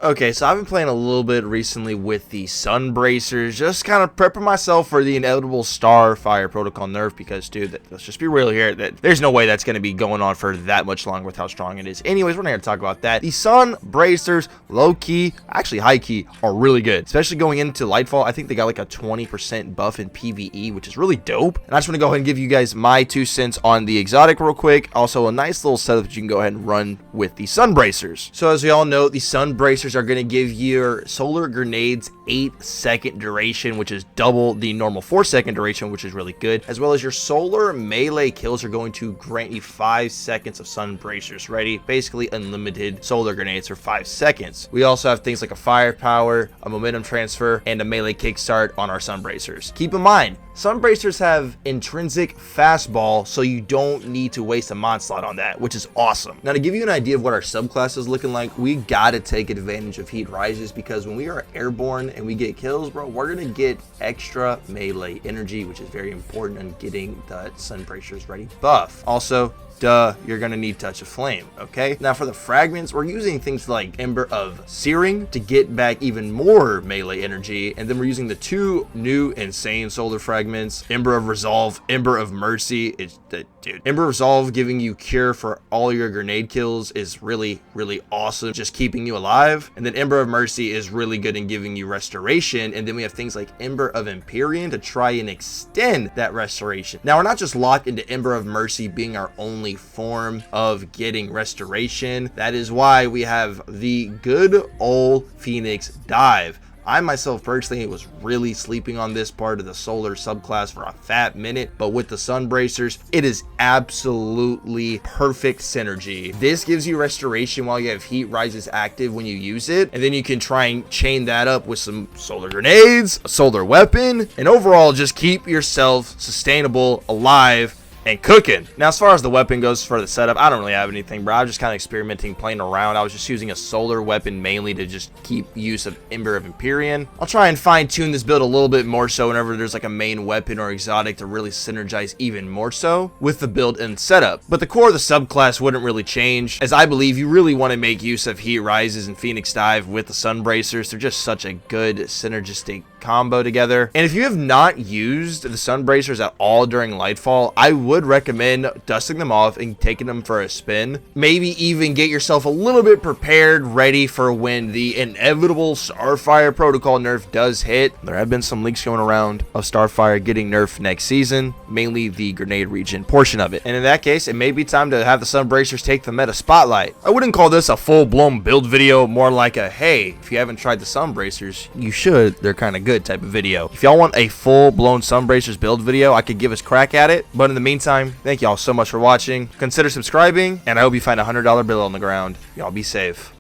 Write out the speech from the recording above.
Okay, so I've been playing a little bit recently with the Sunbracers, just kind of prepping myself for the inevitable Starfire protocol nerf because, dude, let's just be real here, that there's no way that's going to be going on for that much longer with how strong it is. Anyways, we're not going to talk about that. The Sunbracers, low-key, actually high-key, are really good, especially going into Lightfall. I think they got like a 20% buff in PvE, which is really dope. And I just want to go ahead and give you guys my 2 cents on the exotic real quick. Also, a nice little setup that you can go ahead and run with the Sunbracers. So as we all know, the Sunbracers are going to give your solar grenades 8-second duration, which is double the normal 4-second duration, which is really good, as well as your solar melee kills are going to grant you 5 seconds of Sunbracers ready, basically unlimited solar grenades for 5 seconds. We also have things like a firepower, a momentum transfer, and a melee kickstart on our Sunbracers. Keep in mind, Sunbracers have intrinsic fastball, so you don't need to waste a mod slot on that, which is awesome. Now, to give you an idea of what our subclass is looking like, we gotta take advantage of heat rises, because when we are airborne and we get kills, bro, we're gonna get extra melee energy, which is very important in getting the Sunbracers ready buff. Also, you're gonna need Touch of Flame. Okay, now for the fragments, we're using things like Ember of Searing to get back even more melee energy, and then we're using the 2 new insane solar fragments, Ember of Resolve, Ember of Mercy. Dude, Ember of Resolve giving you cure for all your grenade kills is really awesome, just keeping you alive. And then Ember of Mercy is really good in giving you restoration. And then we have things like Ember of Empyrean to try and extend that restoration. Now, we're not just locked into Ember of Mercy being our only form of getting restoration. That is why we have the good old Phoenix Dive. I myself personally was really sleeping on this part of the solar subclass for a fat minute, but with the Sunbracers, it is absolutely perfect synergy. This gives you restoration while you have heat rises active when you use it, and then you can try and chain that up with some solar grenades, a solar weapon, and overall just keep yourself sustainable, alive, and cooking. Now, as far as the weapon goes for the setup, I don't really have anything, bro. I was just kind of experimenting, playing around. I was just using a solar weapon mainly to just keep use of Ember of Empyrean. I'll try and fine tune this build a little bit more so whenever there's like a main weapon or exotic to really synergize even more so with the build and setup. But the core of the subclass wouldn't really change, as I believe you really want to make use of heat rises and Phoenix Dive with the Sunbracers. They're just such a good synergistic combo together. And if you have not used the Sunbracers at all during Lightfall, I would recommend dusting them off and taking them for a spin. Maybe even get yourself a little bit prepared, ready for when the inevitable Starfire protocol nerf does hit. There have been some leaks going around of Starfire getting nerfed next season, mainly the grenade region portion of it. And in that case, it may be time to have the Sunbracers take the meta spotlight. I wouldn't call this a full-blown build video, more like a, hey, if you haven't tried the Sunbracers, you should. They're kind of good type of video. If y'all want a full-blown Sunbracers build video, I could give us a crack at it. But in the meantime, thank y'all so much for watching. Consider subscribing, and I hope you find a $100 bill on the ground. Y'all be safe.